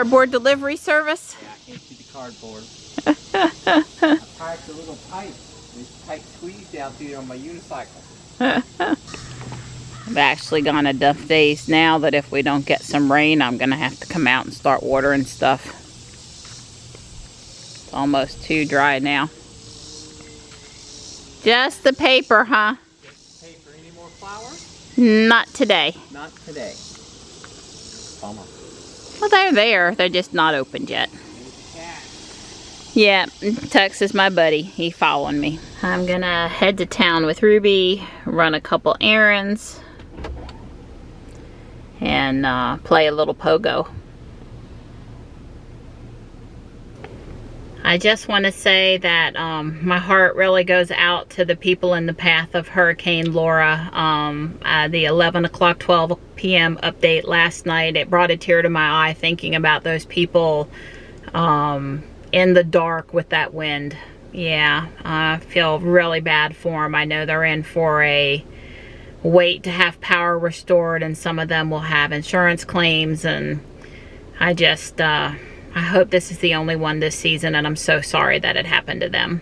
cardboard delivery service? Yeah, I can't see the cardboard. I packed a little pipe. This tight squeeze down through on my unicycle. I've actually gone enough days now that if we don't get some rain, I'm going to have to come out and start watering stuff. It's almost too dry now. Just the paper, huh? Just the paper. Any more flowers? Not today. Not today. Bummer. Well, they're there. They're just not opened yet. Yeah, Tux is my buddy. He's following me. I'm gonna head to town with Ruby, run a couple errands, and play a little pogo. I just want to say that my heart really goes out to the people in the path of Hurricane Laura. The 11 o'clock, 12 p.m. update last night, it brought a tear to my eye thinking about those people in the dark with that wind. Yeah, I feel really bad for them. I know they're in for a wait to have power restored, and some of them will have insurance claims, and I just I hope this is the only one this season, and I'm so sorry that it happened to them.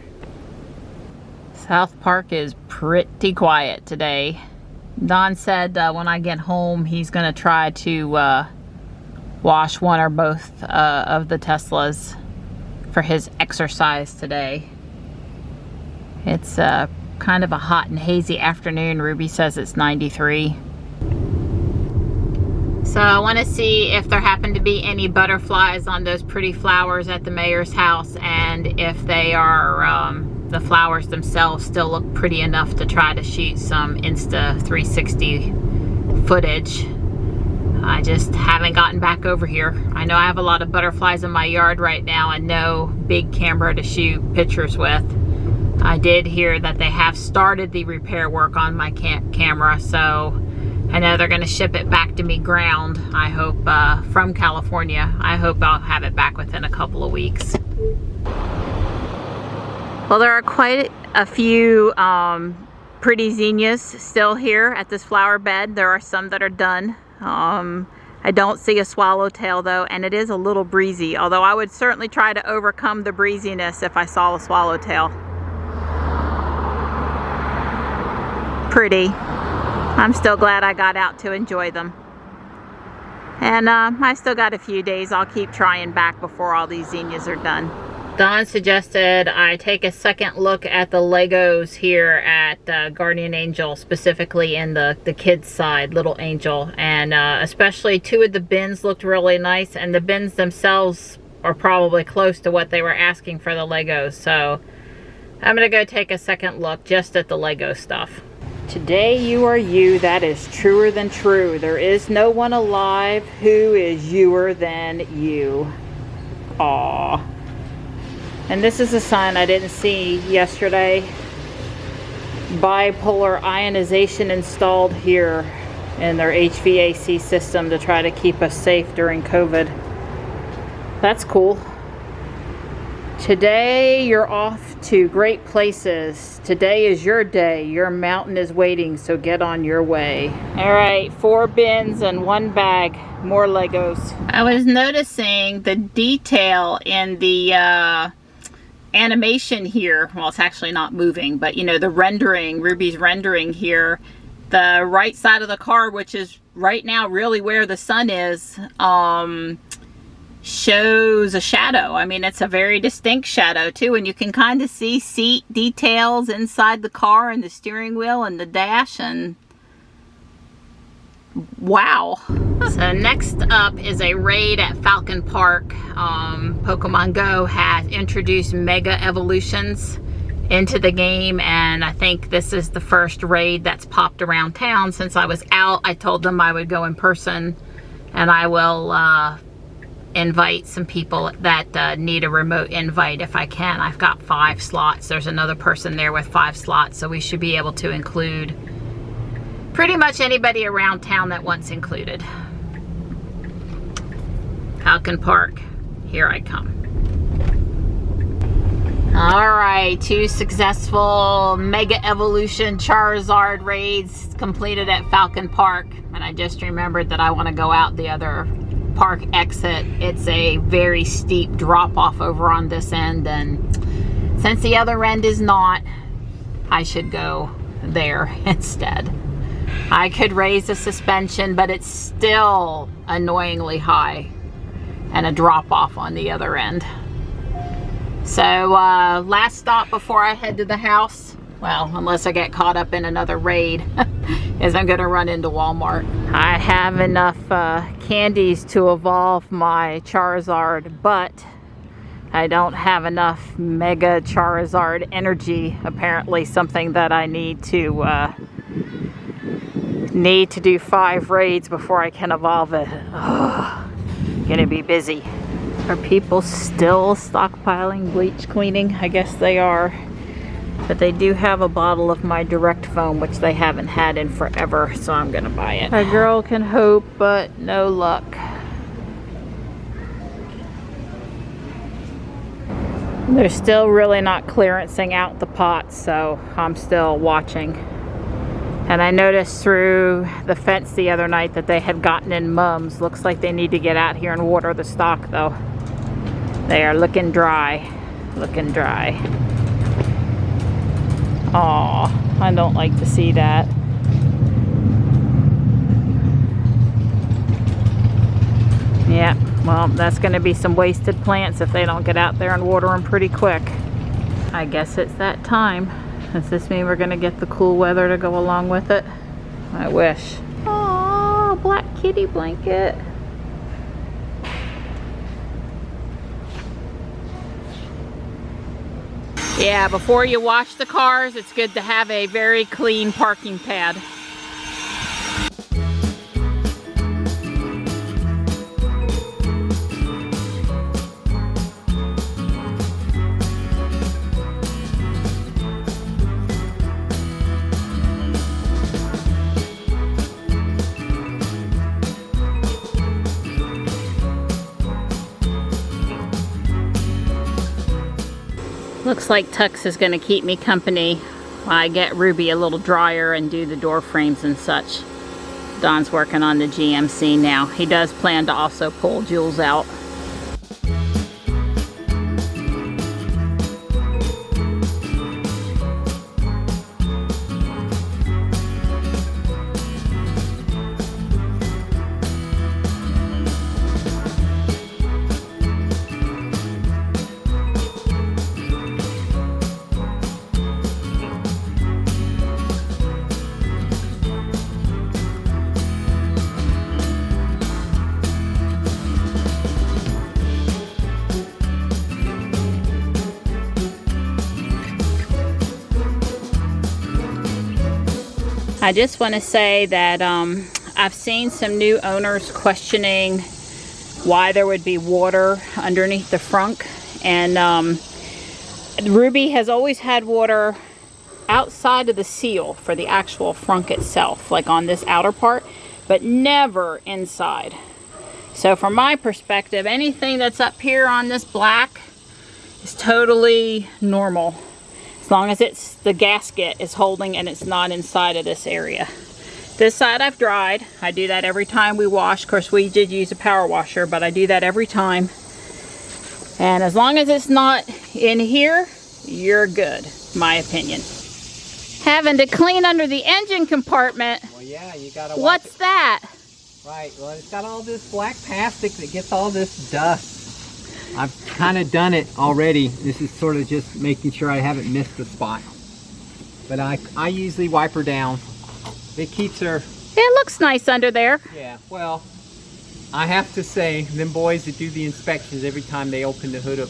South Park is pretty quiet today. Don said when I get home he's gonna try to wash one or both of the Teslas for his exercise today. It's kind of a hot and hazy afternoon. Ruby says it's 93. So I want to see if there happen to be any butterflies on those pretty flowers at the mayor's house, and if they are, the flowers themselves still look pretty enough to try to shoot some Insta 360 footage. I just haven't gotten back over here. I know I have a lot of butterflies in my yard right now and no big camera to shoot pictures with. I did hear that they have started the repair work on my camera, so I know they're going to ship it back to me ground, I hope, from California. I hope I'll have it back within a couple of weeks. Well, there are quite a few pretty zinnias still here at this flower bed. There are some that are done. I don't see a swallowtail though, and it is a little breezy, although I would certainly try to overcome the breeziness if I saw a swallowtail. Pretty. I'm still glad I got out to enjoy them. And I still got a few days. I'll keep trying back before all these zinnias are done. Don suggested I take a second look at the Legos here at Guardian Angel, specifically in the kids side, Little Angel, and especially two of the bins looked really nice, and the bins themselves are probably close to what they were asking for the Legos, so I'm gonna go take a second look just at the Lego stuff. Today you are you, that is truer than true. There is no one alive who is youer than you. Aww. And this is a sign I didn't see yesterday. Bipolar ionization installed here in their HVAC system to try to keep us safe during COVID. That's cool. Today you're off to great places. Today is your day. Your mountain is waiting, so get on your way. All right, 4 bins and 1 bag. More Legos. I was noticing the detail in the animation here. Well, it's actually not moving, but you know, the rendering, Ruby's rendering here, the right side of the car, which is right now really where the sun is, shows a shadow. I mean, it's a very distinct shadow too, and you can kind of see seat details inside the car and the steering wheel and the dash, and wow. So next up is a raid at Falcon Park. Pokemon Go has introduced Mega Evolutions into the game, and I think this is the first raid that's popped around town since I was out. I told them I would go in person, and I will invite some people that need a remote invite if I can. I've got 5 slots. There's another person there with 5 slots, so we should be able to include pretty much anybody around town that wants included. Falcon Park, here I come. Alright, 2 successful Mega Evolution Charizard raids completed at Falcon Park, and I just remembered that I want to go out the other park exit, it's a very steep drop off over on this end, and since the other end is not, I should go there instead. I could raise the suspension, but it's still annoyingly high and a drop off on the other end. So last stop before I head to the house, well, unless I get caught up in another raid, is I'm gonna run into Walmart. I have enough candies to evolve my Charizard, but I don't have enough Mega Charizard energy. Apparently something that I need to do 5 raids before I can evolve it. Oh, gonna be busy. Are people still stockpiling bleach cleaning? I guess they are. But they do have a bottle of my direct foam, which they haven't had in forever, so I'm gonna buy it. A girl can hope, but no luck. They're still really not clearancing out the pots, so I'm still watching. And I noticed through the fence the other night that they had gotten in mums. Looks like they need to get out here and water the stock though. They are looking dry, looking dry. Aw, I don't like to see that. Yeah, well, that's going to be some wasted plants if they don't get out there and water them pretty quick. I guess it's that time. Does this mean we're going to get the cool weather to go along with it? I wish. Oh, black kitty blanket. Yeah, before you wash the cars, it's good to have a very clean parking pad. Looks like Tux is going to keep me company while I get Ruby a little drier and do the door frames and such. Don's working on the GMC now. He does plan to also pull Jules out. I just want to say that I've seen some new owners questioning why there would be water underneath the frunk, and Ruby has always had water outside of the seal for the actual frunk itself, like on this outer part, but never inside. So from my perspective, anything that's up here on this black is totally normal. As long as it's the gasket is holding and it's not inside of this area. This side I've dried. I do that every time we wash. Of course, we did use a power washer, but I do that every time. And as long as it's not in here, you're good, my opinion. Having to clean under the engine compartment. Well, yeah, you gotta. What's that? Right. Well, it's got all this black plastic that gets all this dust. I've kind of done it already. This is sort of just making sure I haven't missed a spot. But I usually wipe her down. It keeps her... It looks nice under there. Yeah, well, I have to say, them boys that do the inspections every time they open the hood up,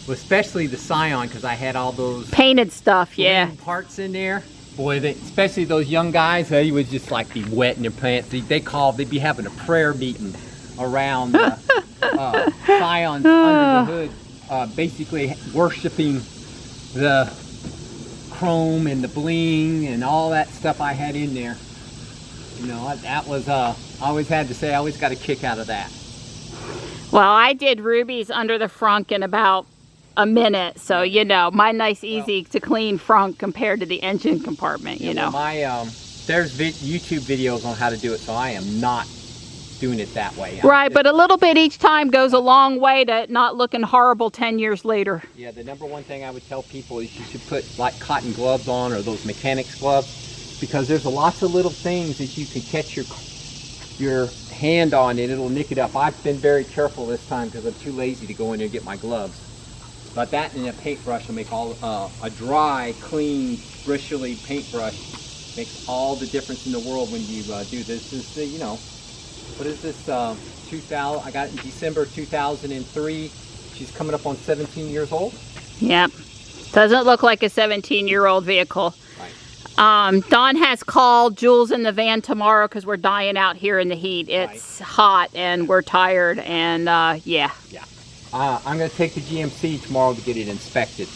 well, especially the Scion, because I had all those... Painted stuff, yeah. Parts in there. Boy, especially those young guys, they would just like be wet in their pants. They'd be having a prayer meeting around Scions under the hood, basically worshiping the chrome and the bling and all that stuff I had in there. You know, that was, I always had to say, I always got a kick out of that. Well, I did Ruby's under the frunk in about a minute, so you know, my nice easy to clean frunk compared to the engine compartment, you know. Well, there's YouTube videos on how to do it, so I am not doing it that way. Right, but a little bit each time goes a long way to not looking horrible 10 years later. Yeah, the number one thing I would tell people is you should put like cotton gloves on, or those mechanics gloves, because there's lots of little things that you can catch your hand on and it'll nick it up. I've been very careful this time because I'm too lazy to go in there and get my gloves. But that and a paintbrush will make all, a dry, clean, bristly paintbrush makes all the difference in the world when you do this. This is, you know, what is this, 2000, I got it in December 2003. She's coming up on 17 years old. Yep. Doesn't look like a 17-year-old vehicle. Right. Dawn has called. Jules in the van tomorrow because we're dying out here in the heat. It's hot and we're tired, and yeah. Yeah. I'm going to take the GMC tomorrow to get it inspected.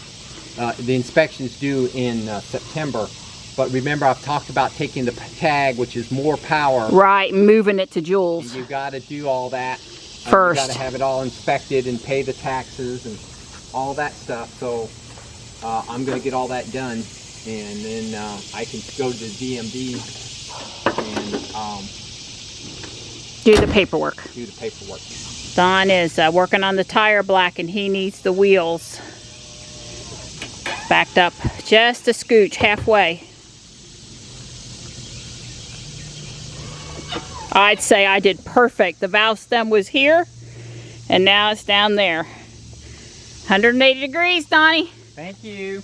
The inspection's due in September. But remember, I've talked about taking the tag, which is more power. Right, moving it to Jules. And you've got to do all that. First. You've got to have it all inspected and pay the taxes and all that stuff. So I'm going to get all that done. And then I can go to the DMV and do the paperwork. do the paperwork. Don is working on the tire black, and he needs the wheels backed up just a scooch, halfway. I'd say I did perfect. The valve stem was here, and now it's down there. 180 degrees, Donnie. Thank you.